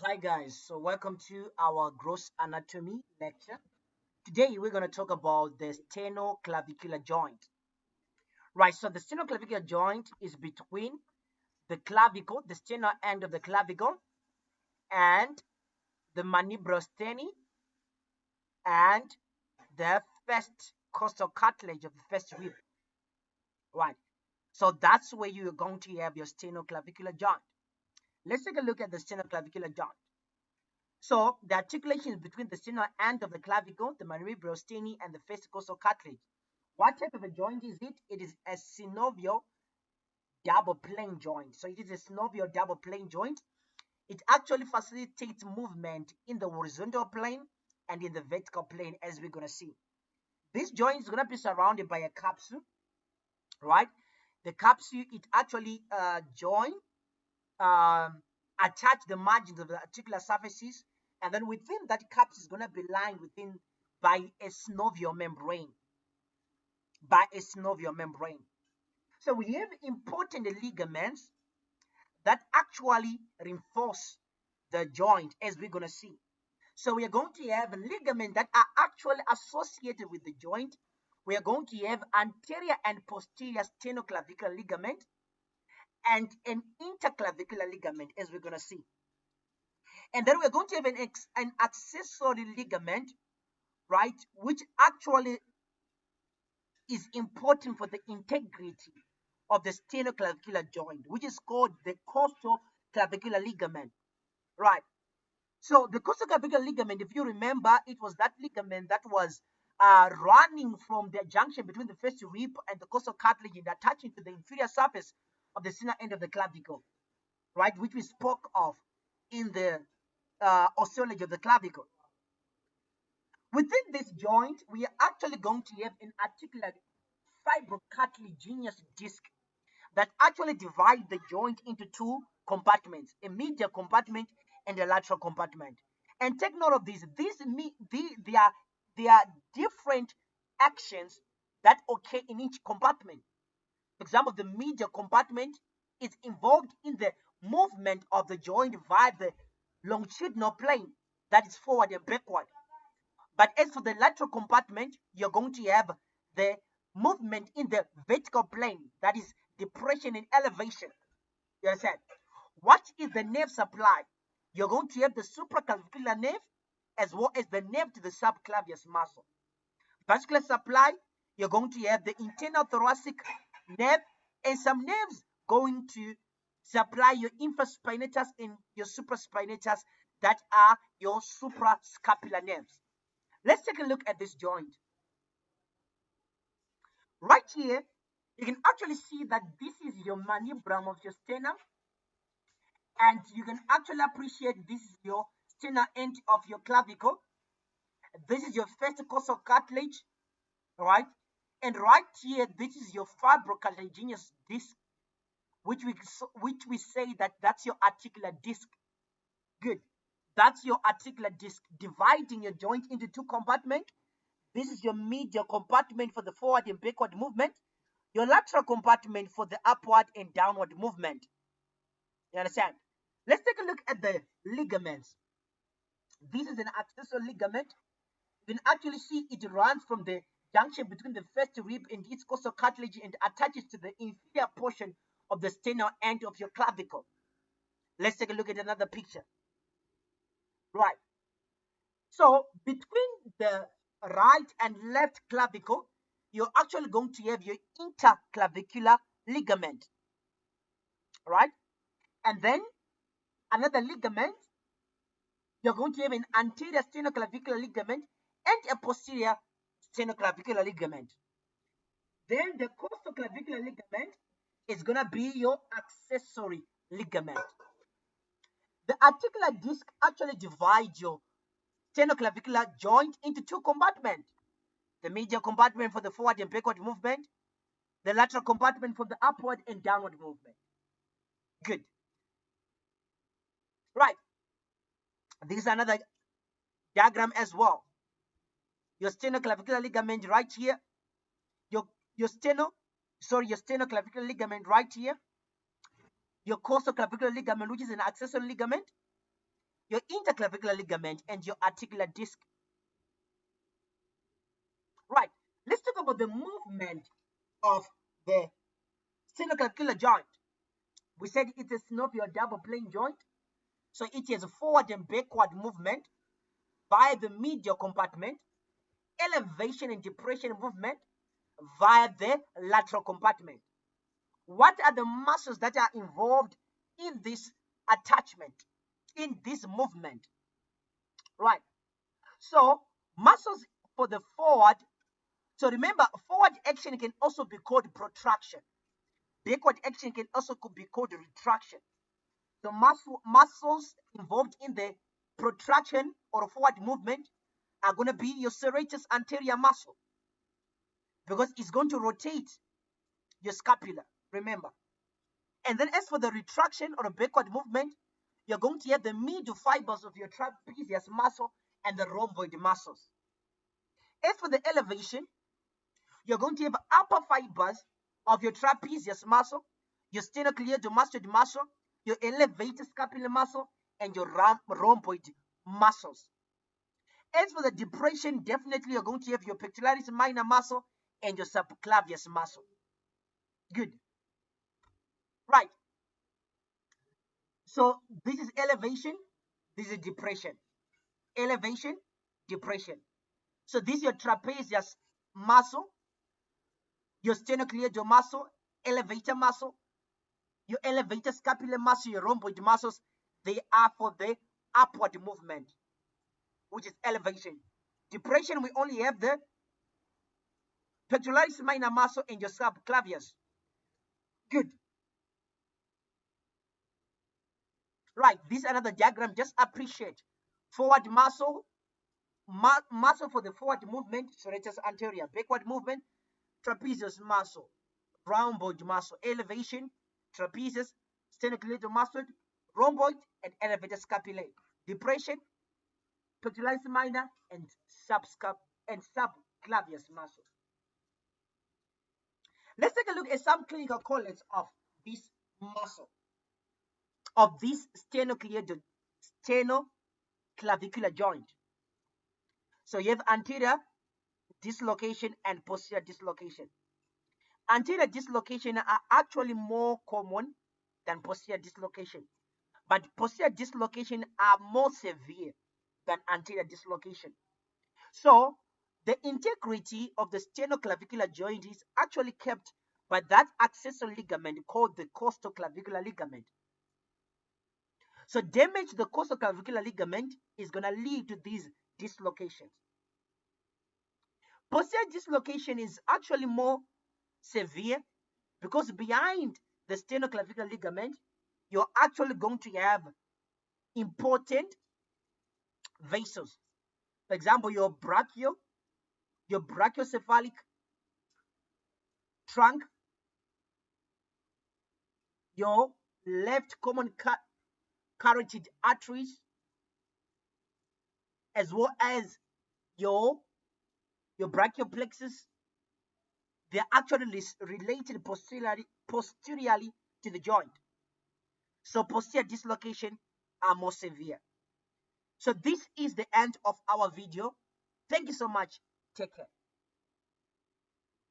Hi guys, so welcome to our gross anatomy lecture. Today we're going to talk about the sternoclavicular joint. Right, so the sternoclavicular joint is between the clavicle, the sternal end of the clavicle, and the mandibulostery and the first costal cartilage of the first rib. Right, so that's where you're going to have your sternoclavicular joint. Let's take a look at the sternoclavicular joint. So the articulations between the sternal end of the clavicle, the mandibulostery, and the first costal cartilage. What type of a joint is it? It is a synovial double plane joint. So it is a synovial double plane joint. It actually facilitates movement in the horizontal plane and in the vertical plane, as we're going to see. This joint is going to be surrounded by a capsule, right? The capsule, it actually join, attach the margins of the articular surfaces, and then within that capsule is going to be lined within by a synovial membrane. So we have important ligaments that actually reinforce the joint, as we're going to see. So we are going to have ligaments that are actually associated with the joint. We are going to have anterior and posterior sternoclavicular ligament and an interclavicular ligament, as we're going to see. And then we're going to have an accessory ligament, right, which actually is important for the integrity of the sternoclavicular joint, which is called the costoclavicular ligament, right? So the costoclavicular ligament, if you remember, it was that ligament that was running from the junction between the first rib and the costal cartilage and attaching to the inferior surface of the sternal end of the clavicle, right, which we spoke of in the osteology of the clavicle. Within this joint, we are actually going to have an articular fibrocartilaginous disc that actually divide the joint into two compartments, a medial compartment and a lateral compartment. And take note of this. There are different actions that occur in each compartment. For example, the medial compartment is involved in the movement of the joint via the longitudinal plane, that is forward and backward. But as for the lateral compartment, you're going to have the movement in the vertical plane, that is depression and elevation. You understand? What is the nerve supply? You're going to have the supraclavicular nerve as well as the nerve to the subclavius muscle. Vascular supply, you're going to have the internal thoracic nerve and some nerves going to supply your infraspinatus and your supraspinatus, that are your suprascapular nerves. Let's take a look at this joint. Right here, you can actually see that this is your manubrum of your sternum, and you can actually appreciate this is your sternal end of your clavicle. This is your first costal cartilage, right? And right here, this is your fibrocartilaginous disc, which we say that's your articular disc. Good. That's your articular disc, dividing your joint into two compartments. This is your medial compartment for the forward and backward movement. Your lateral compartment for the upward and downward movement. You understand? Let's take a look at the ligaments. This is an accessory ligament. You can actually see it runs from the junction between the first rib and its costal cartilage and attaches to the inferior portion of the sternal end of your clavicle. Let's take a look at another picture. Right. So between the right and left clavicle, you're actually going to have your interclavicular ligament, right? And then another ligament, you're going to have an anterior sternoclavicular ligament and a posterior sternoclavicular ligament. Then the costoclavicular ligament is going to be your accessory ligament. The articular disc actually divides your sternoclavicular joint into two compartments. The medial compartment for the forward and backward movement, the lateral compartment for the upward and downward movement. Good. Right. This is another diagram as well. Your sternoclavicular ligament right here. Your sternoclavicular ligament right here. Your costoclavicular ligament, which is an accessory ligament. your interclavicular ligament, and your articular disc. Right. Let's talk about the movement of the sternoclavicular joint. We said it's a synovial double plane joint. So it has a forward and backward movement via the medial compartment, elevation and depression movement via the lateral compartment. What are the muscles that are involved in this attachment, in this movement? Right. So muscles for the forward. So remember, forward action can also be called protraction. Backward action can also be called retraction. The muscles involved in the protraction or forward movement are going to be your serratus anterior muscle, because it's going to rotate your scapula, remember. And then as for the retraction or backward movement, you're going to have the middle fibers of your trapezius muscle and the rhomboid muscles. As for the elevation, you're going to have upper fibers of your trapezius muscle, your sternocleidomastoid muscle, your elevated scapular muscle, and your rhomboid muscles. As for the depression, definitely you're going to have your pectoralis minor muscle and your subclavius muscle. Good. Right. So this is elevation, this is depression. Elevation, depression. So this is your trapezius muscle, your sternocleidomastoid muscle, elevator muscle, your elevated scapular muscle, your rhomboid muscles. They are for the upward movement, which is elevation. Depression, we only have the pectoralis minor muscle and your subclavius. Good. Right, this is another diagram. Just appreciate forward muscle, muscle for the forward movement, serratus anterior. Backward movement, trapezius muscle, rhomboid muscle, elevation, trapezius, sternocleidomastoid, rhomboid, and elevated scapulae. Depression, pectoralis minor, and subclavius muscle. Let's take a look at some clinical correlates of this muscle, of this sternoclavicular joint. So you have anterior dislocation and posterior dislocation. Anterior dislocation are actually more common than posterior dislocation, but posterior dislocation are more severe than anterior dislocation. So the integrity of the sternoclavicular joint is actually kept by that accessory ligament called the costoclavicular ligament. So damage to the costoclavicular ligament is going to lead to these dislocations. Posterior dislocation is actually more severe because behind the sternoclavicular ligament, you're actually going to have important vessels. For example, your brachiocephalic trunk, your left common carotid arteries, as well as your brachial plexus. They're actually related posteriorly to the joint. So posterior dislocation are more severe. So this is the end of our video. Thank you so much. Take care.